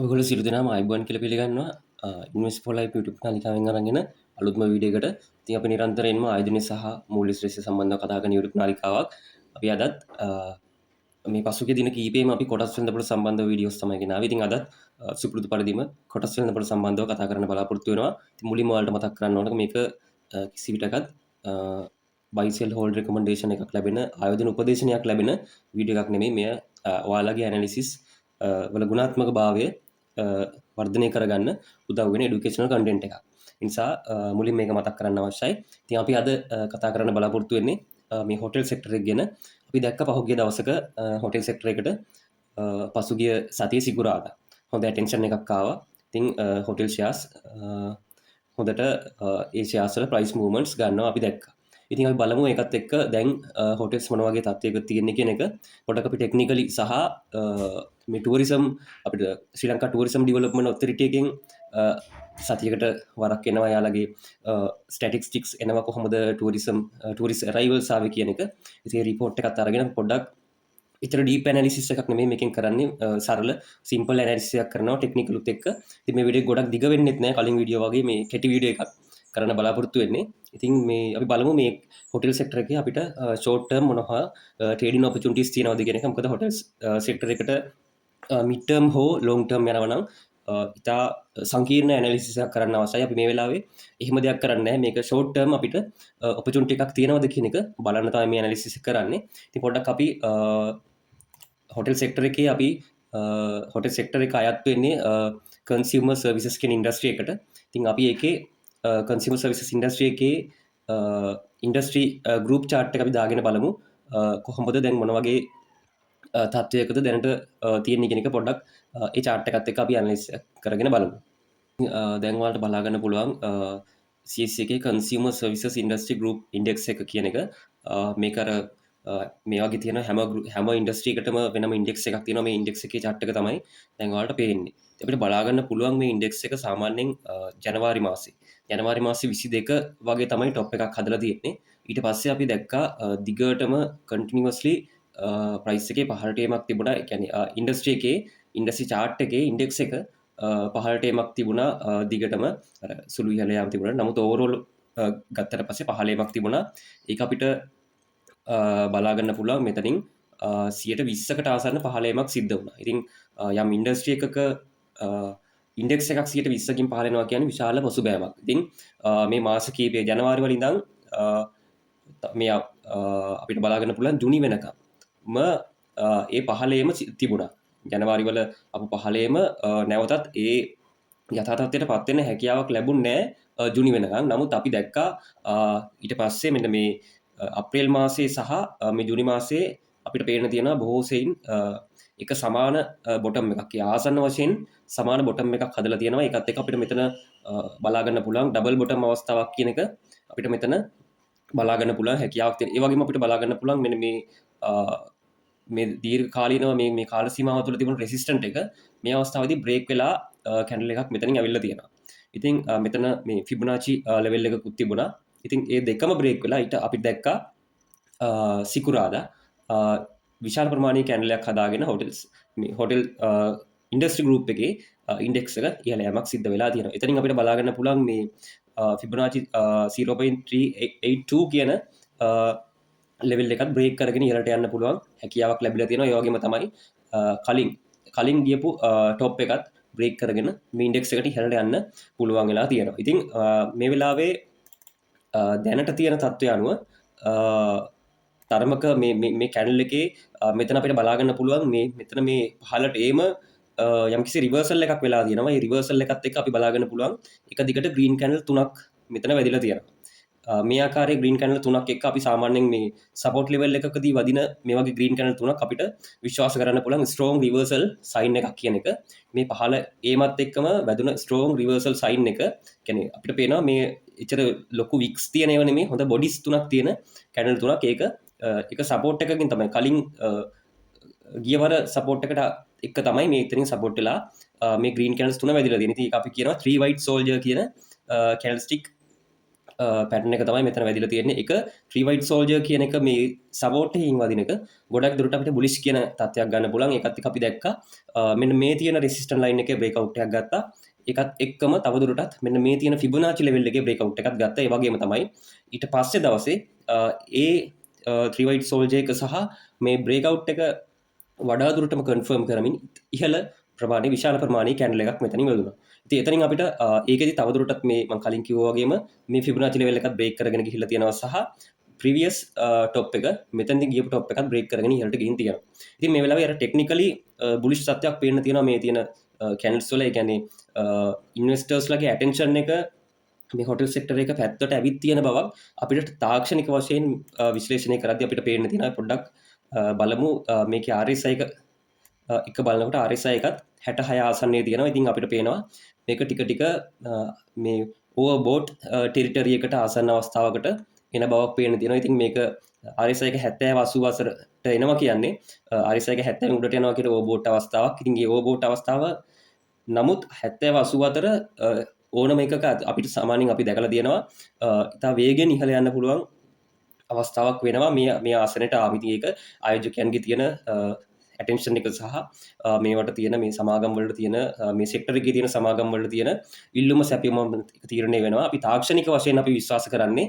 ඔයගොල්ලෝ සියලු දෙනාම ආයුබෝවන් කියලා පිළිගන්නවා. ඉන්වෙස්ට් ෆෝ ලයිෆ් YouTube නාලිකාවෙන් අරගෙන අලුත්ම වීඩියෝ එකට. ඉතින් අපි නිරන්තරයෙන්ම ආයුධනය සහ මූල්‍ය ශ්‍රේෂ්ඨ සම්බන්ධව කතා කරන YouTube නාලිකාවක්. අපි අදත් මේ පසුගිය දින කිහිපෙම අපි කොටස් වෙනදපොළ සම්බන්ධව වීඩියෝස් තමයි ගෙනාවේ. ඉතින් අදත් සුපුරුදු පරිදිම කොටස් වෙනදපොළ සම්බන්ධව කතා කරන්න බලාපොරොත්තු වෙනවා. ඉතින් මුලින්ම ඔයාලට මතක් කරන්න ඕන මේක කිසි විටකත් buy sell hold recommendation එකක් ලැබෙන ආයෝජන උපදේශනයක් ලැබෙන වීඩියෝ එකක් නෙමෙයි. මෙය ඔයාලගේ ඇනලිසිස් වල ගුණාත්මක භාවය වර්ධනය කරගන්න උදව්වෙන එඩුකේෂනල් කන්ටෙන්ට් එකක්. නිසා මුලින් මේක මතක් කරන්න අවශ්‍යයි. ඉතින් අපි අද කතා කරන්න බලාපොරොත්තු වෙන්නේ මේ හොටෙල් සෙක්ටර් එක ගැන. අපි දැක්ක පහුගිය දවසක හොටෙල් සෙක්ටර් එකට පසුගිය සතියේ සිකුරාදා හොඳ ඇටෙන්ෂන් එකක් ආවා. ඉතින් හොටෙල් ෂෙයාර්ස් හොඳට ඒ ෂෙයාර්ස් වල ප්‍රයිස් මූව්මන්ට්ස් ගන්නවා අපි දැක්කා. ඉතින් අපි බලමු ඒකත් එක්ක දැන් හොටෙල්ස් මොන වගේ තත්ත්වයක තියෙන්නේ කියන එක පොඩක් අපි ටෙක්නිකලි සහ මේ ටුවරිසම් අපිට ශ්‍රී ලංකා ටුවරිසම් ඩිවලොප්මන්ට් ඔතොරිටි එකෙන් සතියකට වරක් එනවා යාලගේ ස්ටැටිස්ටික්ස් එනවා කොහොමද ටුවරිස් අරයිවල්ස් ආවේ කියන එක. ඉතින් රිපෝට් එකත් අරගෙන පොඩ්ඩක් ඉතර ඩීප් ඇනලිසිස් එකක් නෙමෙයි මේකෙන් කරන්නේ සරල සිම්පල් ඇනලිසිස් එකක් කරනවා ටෙක්නිකලුත් එක්ක. ඉතින් මේ වීඩියෝ ගොඩක් දිග වෙන්නෙත් නෑ කලින් වීඩියෝ වගේ මේ කෙටි වීඩියෝ එකක් කරන්න බලාපොරොත්තු වෙන්නේ. ඉතින් මේ අපි බලමු මේ හොටෙල් සෙක්ටර් එකේ අපිට ෂෝට් ටර්ම් මොනවා ට්‍රේඩින් ඔපචුනිටිස් තියෙනවද කියන එක. මොකද හොටෙල් සෙක්ටර් එකට මිඩ් ටර්ම් හෝ ලොං ටර්ම් යනවා නම් ඉතා සංකීර්ණ ඇනලිසිස් එකක් කරන්න අවශ්‍යයි. අපි මේ වෙලාවේ එහෙම දෙයක් කරන්නේ නැහැ. මේක ෂෝට් ටර්ම් අපිට ඔපචුනිටි එකක් තියෙනවද කියන එක බලන්න තමයි මේ ඇනලිසිස් එක කරන්නේ. ඉතින් පොඩ්ඩක් අපි හොටෙල් සෙක්ටර් එකේ අපි හොටෙල් සෙක්ටර් එක අයත් වෙන්නේ කන්සියුමර් සර්විසස් කියන ඉන්ඩස්ට්‍රි එකට. ඉතින් අපි ඒකේ කන්සියුමර් සර්විසස් ඉන්ඩස්ට්‍රි එකේ ඉන්ඩස්ට්‍රි ගෲප් chart එක අපි දාගෙන බලමු කොහොමද දැන් මොන වගේ තත්ත්වයකද දැනට තියෙන්නේ කියන එක පොඩ්ඩක් ඒ chart එකත් එක්ක අපි ඇනලිසිස් කරගෙන බලමු. දැන් ඔයාලට බලා ගන්න පුළුවන් CSE එකේ consumer services industry group index එක කියන එක. මේක අර මේ වගේ තියෙන හැම ඉන්ඩස්ට්‍රි එකටම වෙනම ඉන්ඩෙක්ස් එකක් තියෙනවා. මේ ඉන්ඩෙක්ස් එකේ chart එක තමයි දැන් ඔයාලට පේන්නේ. අපිට බලා ගන්න පුළුවන් මේ ඉන්ඩෙක්ස් එක සාමාන්‍යයෙන් ජනවාරි මාසේ 22 වගේ තමයි টොප් එකක් හදලා තියෙන්නේ. ඊට පස්සේ අපි දැක්කා දිගටම කන්ටිනියස්ලි ප්‍රයිස් එකේ පහළට යෑමක් තිබුණා. ඒ කියන්නේ ඉන්ඩස්ට්‍රි එකේ ඉන්ඩස්ට්‍රි chart එකේ ඉන්ඩෙක්ස් එක පහළට යෑමක් තිබුණා දිගටම අර සුළු ඉහළ යාම තිබුණා. නමුත් ඕවරෝල් ගත්තට පස්සේ පහළ යෑමක් තිබුණා. ඒක අපිට බලා ගන්න පුළුවන් මෙතනින් 120කට ආසන්න පහළ යෑමක් සිද්ධ වුණා. ඉතින් යම් ඉන්ඩස්ට්‍රි එකක ඉන්ඩෙක්ස් එකක් 120කින් පහළ වෙනවා කියන්නේ විශාල පසුබෑමක්. ඉතින් මේ මාස කිහිපය ජනවාරි වල ඉඳන් මේ අපිට බලා ගන්න පුළුවන් ජුනි වෙනකම්ම ඒ පහළේම තිබුණා. ජනවාරි වල අප පහළේම නැවතත් ඒ යථා තත්ත්වයට පත් වෙන්න හැකියාවක් ලැබුණේ නැහැ ජුනි වෙනකම්. නමුත් අපි දැක්කා ඊට පස්සේ මෙන්න මේ අප්‍රේල් මාසයේ සහ මේ ජුනි මාසයේ අපිට පේන්න තියෙනවා බොහෝ සෙයින් එක සමාන බොටම් එකක්. ඒ ආසන්න වශයෙන් සමාන බොටම් එකක් හදලා තියෙනවා. ඒකත් එක්ක අපිට මෙතන බලා ගන්න පුළුවන් ඩබල් බොටම් අවස්ථාවක් කියන එක අපිට මෙතන බලා ගන්න පුළුවන් හැකියාවක් තියෙනවා. ඒ වගේම අපිට බලා ගන්න පුළුවන් මෙන්න මේ දීර්ඝ කාලීනව මේ කාල සීමාව තුළ තිබුණු රෙසිස්ටන්ට් එක මේ අවස්ථාවේදී බ්‍රේක් වෙලා කැන්ඩල් එකක් මෙතනින් ඇවිල්ලා තියෙනවා. ඉතින් මෙතන මේ ෆිබොනාචි ලෙවල් එකකුත් තිබුණා. ඉතින් ඒ දෙකම බ්‍රේක් වෙලා ඊට අපි දැක්කා සිකුරාදා විශාල ප්‍රමාණයේ කැන්ඩල් එකක් හදාගෙන හොටෙල් ඉන්ඩස්ට්‍රි ගෲප් එකේ ඉන්ඩෙක්ස් එක ඉහළ යෑමක් සිද්ධ වෙලා තියෙනවා. එතනින් අපිට බලා ගන්න පුළුවන් මේ ෆිබොනාචි 0.382 කියන ලෙවල් එකත් බ්‍රේක් කරගෙන ඉහළට යන්න පුළුවන් හැකියාවක් ලැබිලා තියෙනවා. ඒ වගේම තමයි කලින් ගියපු টොප් එකත් බ්‍රේක් කරගෙන මේ ඉන්ඩෙක්ස් එකට ඉහළට යන්න පුළුවන් වෙලා තියෙනවා. ඉතින් මේ වෙලාවේ දැනට තියෙන තත්ත්වය අනුව තරමක මේ කැන්ඩල් එකේ මෙතන අපිට බලා ගන්න පුළුවන් මෙතන මේ පහළට ඒම යම්කිසි රිවර්සල් එකක් වෙලා තියෙනවා. මේ රිවර්සල් එකත් එක්ක අපි බලා ගන්න පුළුවන් එක දිගට ග්‍රීන් කැන්ඩල් තුනක් මෙතන වැදිලා තියෙනවා. මේ ආකාරයේ ග්‍රීන් කැන්ඩල් තුනක් එක්ක අපි සාමාන්‍යයෙන් මේ සපෝට් ලෙවල් එකකදී වදින මේ වගේ ග්‍රීන් කැන්ඩල් තුනක් අපිට විශ්වාස කරන්න පුළුවන් ස්ට්‍රෝං රිවර්සල් සයින් එකක් කියන එක. මේ පහළ ඒමත් එක්කම වැදුන ස්ට්‍රෝං රිවර්සල් සයින් එක කියන්නේ අපිට පේනවා මේ එච්චර ලොකු වික්ස් තියෙන ඒවා නෙමෙයි හොඳ බොඩිස් තුනක් තියෙන කැන්ඩල් තුනක්. ඒක සපෝට් එකකින් තමයි කලින් ගියවර සපෝට් එකට එක තමයි මේ එතනින් සපෝට් වෙලා මේ ග්‍රීන් කැන්ඩල්ස් තුන වැදිලා තියෙන. ඉතින් ඒක අපි කියනවා 3 white soldier කියන කැන්ඩල්ස්ටික් පැටන එක තමයි මෙතන වැදිලා තියෙන්නේ. එක ත්‍රීවයිට් සෝල්ජර් කියන එක මේ සපෝට් එකකින් වදින එක ගොඩක් දුරට අපිට බුලිෂ් කියන තත්ත්වයක් ගන්න පුළුවන්. ඒකත් එක්ක අපි දැක්කා මෙන්න මේ තියෙන රෙසිස්ටන්ට් ලයින් එකේ බ්‍රේක් අවුට් එකක් ගත්තා. ඒකත් එක්කම තවදුරටත් මෙන්න මේ තියෙන ෆිබොනාචි ලෙවල් එකේ බ්‍රේක් අවුට් එකක් ගත්තා. ඒ වගේම තමයි ඊට පස්සේ දවසේ ඒ ත්‍රීවයිට් සෝල්ජර් එක සහ මේ බ්‍රේක් අවුට් එක වඩා දුරටම කන්ෆර්ම් කරමින් ඉහළ ප්‍රමාණය විශාල ප්‍රමාණයේ කැන්ඩල් එකක් මෙතනින් වැදුණා. ඉතින් එතනින් අපිට ඒකෙදි තවදුරටත් මේ මම කලින් කිව්වා වගේම මේ ෆිබොනාචි ලෙවල් එකත් බ්‍රේක් කරගෙන ගිහිල්ලා තියෙනවා සහ ප්‍රීවියස් টොප් එක මෙතනදී ගියපු টොප් එකත් බ්‍රේක් කරගෙන ඉහළට ගිහින් තියෙනවා. ඉතින් මේ වෙලාවේ අර ටෙක්නිකලි බුලිෂ් සත්‍යයක් පේන්න තියෙනවා මේ තියෙන කැන්ඩල්ස් වල. ඒ කියන්නේ ඉන්වෙස්ටර්ස්ලාගේ ඇටෙන්ෂන් එක මේ හොටල් සෙක්ටර් එක පැත්තට ඇවිත් තියෙන බවක් අපිට තාක්ෂණික වශයෙන් විශ්ලේෂණය කරද්දී අපිට පේන්න තියෙනවා. පොඩ්ඩක් බලමු මේකේ RSI එක බලනකොට RSI එකත් 66 ආසන්නයේ තියෙනවා. ඉතින් අපිට පේනවා මේක ටික ටික මේ ඕවර්බෝට් ටෙරිටරි එකට ආසන්න අවස්ථාවකට එන බවක් පේන්න තියෙනවා. ඉතින් මේක RSI එක 70 80 අතරට එනවා කියන්නේ RSI එක 70 උඩට යනවා කියන ඕවර්බෝට් අවස්ථාවක්. ඉතින් මේ ඕවර්බෝට් අවස්ථාව නමුත් 70 80 අතර ඕනම එකක අපිට සාමාන්‍යයෙන් අපි දැකලා තියෙනවා ඉතා වේගෙන් ඉහළ යන්න පුළුවන් අවස්ථාවක් වෙනවා මේ ආසනයට ආවිති එක ආයෝජකයන්ගේ තියෙන ඇටෙන්ෂන් එක සහ මේවට තියෙන මේ සමාගම් වලට තියෙන මේ සෙක්ටර් එකේ තියෙන සමාගම් වලට තියෙන ඉල්ලුම සැපයීම තීරණය වෙනවා. අපි තාක්ෂණික වශයෙන් අපි විශ්වාස කරන්නේ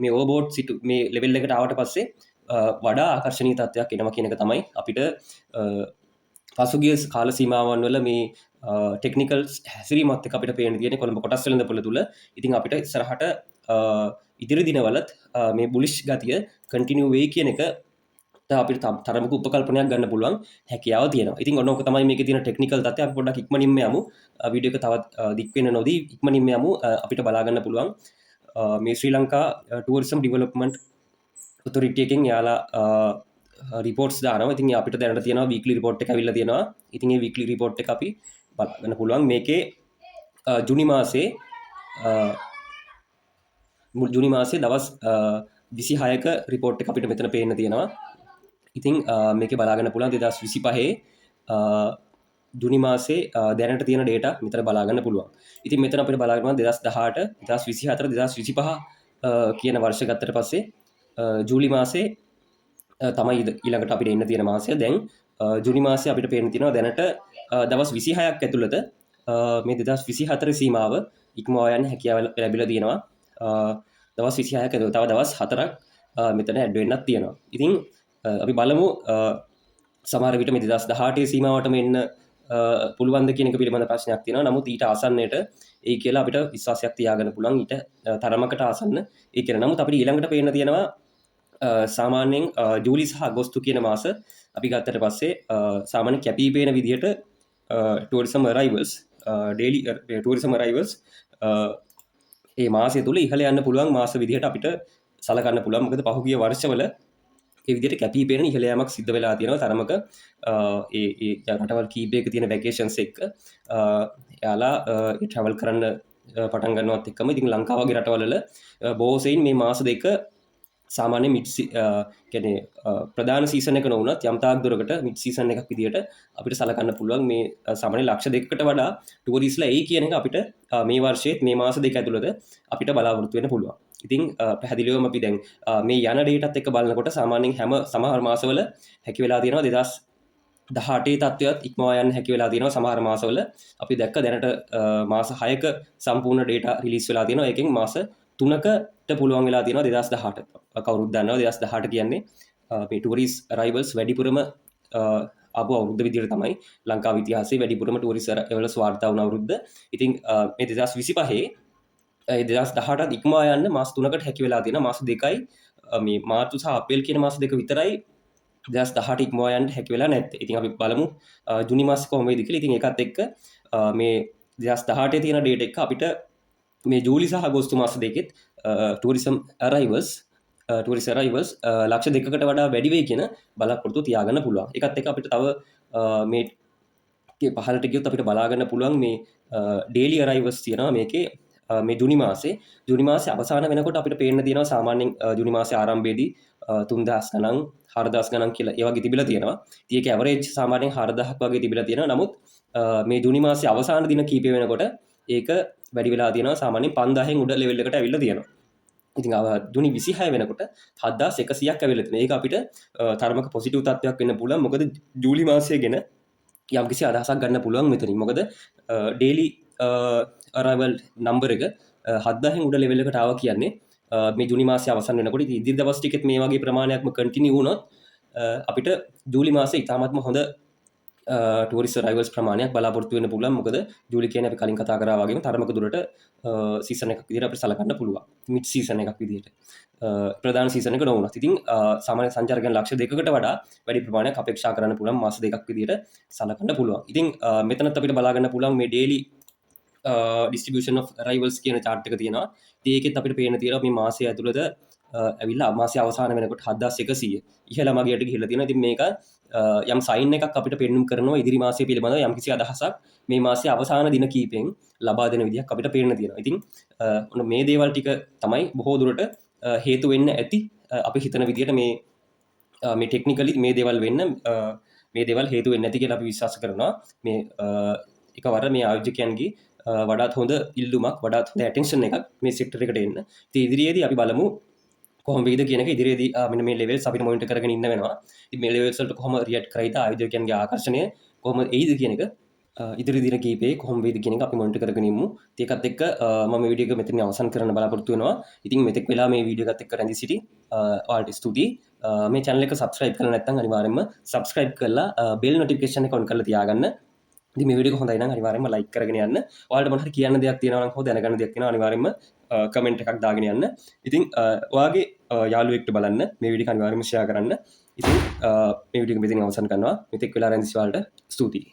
මේ ඕවර්බෝට් සිටු මේ ලෙවල් එකට ආවට පස්සේ වඩා ආකර්ශනීය තත්ත්වයක් එනවා කියන එක තමයි අපිට පසුගිය කාල සීමාවන් වල මේ ටෙක්නිකල් හැසිරීමත් එක්ක අපිට පේන්න තියෙන කොළඹ කොටස් වෙළඳපොළ තුල. ඉතින් අපිට ඉස්සරහට ඉදිරි දිනවලත් මේ බුලිෂ් ගතිය කන්ටිනියු වෙයි කියන එක අපිට තරමක උපකල්පනයක් ගන්න පුළුවන් හැකියාව තියෙනවා. ඉතින් ඔන්න ඕක තමයි මේකේ තියෙන ටෙක්නිකල් තත්ත්වය. අපි පොඩ්ඩක් ඉක්මනින්ම යමු. වීඩියෝ එක තවත් දික් වෙන්න නොදී ඉක්මනින්ම යමු. අපිට බලා ගන්න පුළුවන් මේ ශ්‍රී ලංකා ටුවරිසම් ඩෙවලොප්මන්ට් ඔතොරිටි එකෙන් යාලා රිපෝට්ස් දානවා. ඉතින් අපිට දැනට තියෙනවා වීක්ලි රිපෝට් එක ඇවිල්ලා තියෙනවා. ඉතින් මේ වීක්ලි රිපෝට් එක අපි බලා ගන්න පුළුවන්. මේකේ ජුනි මාසේ දවස් 26ක රිපෝට් එක අපිට මෙතන පේන්න තියෙනවා. ඉතින් මේකේ බලා ගන්න පුළුවන් 2025 ජුනි මාසේ දැනට තියෙන ඩේටා මෙතන බලා ගන්න පුළුවන්. ඉතින් මෙතන අපිට බලා ගන්න 2018 2024 2025 කියන වර්ෂ ගත්තට පස්සේ ජූලි මාසේ තමයි ඊළඟට අපිට එන්න තියෙන මාසය. දැන් ජුනි මාසේ අපිට පේන්න තියෙනවා දැනට දවස් 26ක් ඇතුළත මේ 2024 සීමාව ඉක්මවා යන්න හැකියාව ලැබිලා තියෙනවා. දවස් 26ක තව දවස් 4ක් මෙතන ඇඩ් වෙන්නත් තියෙනවා. ඉතින් අපි බලමු සමහර විට මේ 2018 සීමාවටම එන්න පුළුවන්ද කියන එක පිළිබඳ ප්‍රශ්නයක් තියෙනවා. නමුත් ඊට ආසන්නයට ඒ කියලා අපිට විශ්වාසයක් තියාගන්න පුළුවන්. ඊට තරමකට ආසන්න ඒ කියලා. නමුත් අපිට ඊළඟට පේන්න තියෙනවා සාමාන්‍යයෙන් ජූලි සහ අගෝස්තු කියන මාස අපි ගත්තට පස්සේ සාමාන්‍ය කැපී පේන විදිහට ටූරිසම් අරයිවල්ස් ඩේලි ටූරිසම් අරයිවල්ස් ඒ මාසය තුල ඉහළ යන්න පුළුවන් මාස විදිහට අපිට සලකන්න පුළුවන්. මොකද පහුගිය වර්ෂවල ඒ විදිහට කැපී පේන ඉහළ යාමක් සිද්ධ වෙලා තියෙනවා. තරමක ඒ රටවල් කීපයක තියෙන වැකේෂන්ස් එක්ක යාලා ට්‍රැවල් කරන්න පටන් ගන්නවත් එක්කම ඉතින් ලංකාව වගේ රටවල බොහෝ සෙයින් මේ මාස දෙක සාමාන්‍ය මිඩ් කියන්නේ ප්‍රධාන සීසන් එක නොවුනත් යම් තාක් දුරකට මිඩ් සීසන් එකක් විදිහට අපිට සලකන්න පුළුවන්. මේ සාමාන්‍ය ලක්ෂ දෙකකට වඩා ටූරිස්ට්ලා එයි කියන එක අපිට මේ වර්ෂයේ මේ මාස දෙක ඇතුළත අපිට බලාපොරොත්තු වෙන්න පුළුවන්. ඉතින් පැහැදිලිවම අපි දැන් මේ යන ඩේටාත් එක්ක බලනකොට සාමාන්‍යයෙන් හැම සමහර මාසවල හැකි වෙලා තියෙනවා 2018 තත්ත්වයක් ඉක්මවා යන්න හැකි වෙලා තියෙනවා. සමහර මාසවල අපි දැක්ක දැනට මාස 6ක සම්පූර්ණ ඩේටා රිලීස් වෙලා තියෙනවා. ඒකෙන් මාස 3කට පුළුවන් වෙලා තියෙනවා 2018. කවුරුත් දන්නවා 2018 කියන්නේ මේ ටූරිස්ට් අරයිවල්ස් වැඩිපුරම ආපු අවුරුද්ද විදිහට තමයි ලංකාවේ ඉතිහාසයේ වැඩිපුරම ටූරිස්ට් අරයිවල්ස් වාර්තා වුණ අවුරුද්ද. ඉතින් මේ 2025 2018 ඉක්මවා යන්න මාස 3කට හැකි වෙලා තියෙනවා. මාස 2යි මේ මාර්තු සහ අප්‍රේල් කියන මාස දෙක විතරයි 2018 ඉක්මවා යන්න හැකි වෙලා නැත්තේ. ඉතින් අපි බලමු ජුනි මාසේ කොහොම වෙයිද කියලා. ඉතින් ඒකත් එක්ක මේ 2018 තියෙන ඩේටා එක අපිට මේ ජූලි සහ අගෝස්තු මාස දෙකෙත් ටූරිසම් අරයිවල්ස් ලක්ෂ දෙකකට වඩා වැඩි වෙයි කියන බලාපොරොත්තු තියාගන්න පුළුවන්. ඒකත් එක්ක අපිට තව මේ පහළට ගියොත් අපිට බලා ගන්න පුළුවන් මේ ඩේලි අරයිවල්ස් තියෙනවා මේකේ මේ ජුනි මාසේ අවසාන වෙනකොට අපිට පේන්න තියෙනවා සාමාන්‍යයෙන් ජුනි මාසේ ආරම්භයේදී 3000 ගණන් 4000 ගණන් කියලා ඒ වගේ තිබිලා තියෙනවා. ඉතින් ඒකේ ඇවරේජ් සාමාන්‍යයෙන් 4000ක් වගේ තිබිලා තියෙනවා. නමුත් මේ ජුනි මාසේ අවසාන දින කීපය වෙනකොට ඒක වැඩි වෙලා තියෙනවා සාමාන්‍යයෙන් 5000න් උඩ ලෙවල් එකට ඇවිල්ලා තියෙනවා. ඉතින් ජුනි 26 වෙනකොට 7100ක් ඇවිල්ලා තියෙනවා. ඒක අපිට තරමක පොසිටිව් තත්ත්වයක් වෙන්න පුළුවන්. මොකද ජූලි මාසයේ ගෙන යම්කිසි අදහසක් ගන්න පුළුවන් මෙතනින්. මොකද ඩේලි අරයිවල් නම්බර් එක 7000න් උඩ ලෙවල් එකට ආවා කියන්නේ මේ ජුනි මාසය අවසන් වෙනකොට. ඉතින් ඉදිරි දවස් ටිකෙත් මේ වගේ ප්‍රමාණයක්ම කන්ටිනියු වුණොත් අපිට ජූලි මාසයේ ඉතාමත්ම හොඳ ටූරිස්ට් අරයිවල්ස් ප්‍රමාණයක් බලාපොරොත්තු වෙන්න පුළුවන්. මොකද ජූලි කියන්නේ අපි කලින් කතා කරා වගේම තරමක දුරට සීසන් එකක් විදිහට අපිට සලකන්න පුළුවන්. මිඩ් සීසන් එකක් විදිහට. ප්‍රධාන සීසන් එක නොවුණත්. ඉතින් සාමාන්‍ය සංචාරකයන් ලක්ෂ 2කට වඩා වැඩි ප්‍රමාණයක් අපේක්ෂා කරන්න පුළුවන් මාස දෙකක් විදිහට සලකන්න පුළුවන්. ඉතින් මෙතනත් අපිට බලා ගන්න පුළුවන් මේ ඩේලි distribution of arrivals කියන chart එක තියෙනවා. ඉතින් ඒකෙත් අපිට පේන්න තියෙනවා මේ මාසය ඇතුළත ඇවිල්ලා මාසය අවසාන වෙනකොට 7100 ඉහළ මගියට ගිහිල්ලා තියෙනවා. ඉතින් මේක යම් සයින් එකක් අපිට පෙන්නුම් කරනවා ඉදිරි මාසය පිළිබඳව යම්කිසි අදහසක් මේ මාසයේ අවසාන දින කීපෙන් ලබා දෙන විදිහක් අපිට පේන්න තියෙනවා. ඉතින් ඔන්න මේ දේවල් ටික තමයි බොහෝ දුරට හේතු වෙන්න ඇති අපි හිතන විදිහට මේ ටෙක්නිකලි මේ දේවල් වෙන්න මේ දේවල් හේතු වෙන්න ඇති කියලා අපි විශ්වාස කරනවා. මේ එකවර මේ ආයෝජකයන්ගේ වඩාත් හොඳ ඉල්ලුමක් වඩාත් හොඳ ඇටෙන්ෂන් එකක් මේ සෙක්ටර් එකට එන්න. ඉතින් ඉදිරියේදී අපි බලමු කොහොම වෙයිද කියන එක. ඉදිරියේදී මෙන්න මේ ලෙවල්ස් අපිට මොනිටර් කරගෙන ඉන්න වෙනවා. ඉතින් මේ ලෙවල්ස් වලට කොහොම රියැක්ට් කරයිද ආයෝජකයන්ගේ ආකර්ෂණය කොහොම එයිද කියන එක ඉදිරි දින කීපේ කොහොම වෙයිද කියන එක අපි මොනිටර් කරගෙන ඉමු. ඒකත් එක්ක මම වීඩියෝ එක මෙතනින් අවසන් කරන්න බලාපොරොත්තු වෙනවා. ඉතින් මෙතෙක් වෙලා මේ වීඩියෝ එකත් එක්ක රැඳී සිටි ඔයාලට ස්තුතියි. මේ channel එක subscribe කරලා නැත්නම් අනිවාර්යෙන්ම subscribe කරලා bell notification එක on කරලා තියාගන්න. ඉතින් මේ වීඩියෝ එක හොඳයි නම් අනිවාර්යෙන්ම like කරගෙන යන්න. ඔයාලට මොන හරි කියන්න දෙයක් තියෙනවා නම් හො දැනගන්න දෙයක් තියෙනවා අනිවාර්යෙන්ම comment එකක් දාගෙන යන්න. ඉතින් ඔයාගේ යාළුවෙක්ට බලන්න මේ වීඩියෝ එක අනිවාර්යෙන්ම share කරන්න. ඉතින් මේ වීඩියෝ එක මෙතනින් අවසන් කරනවා. මෙතෙක් වෙලා රැඳී සිටි ඔයාලට ස්තුතියි.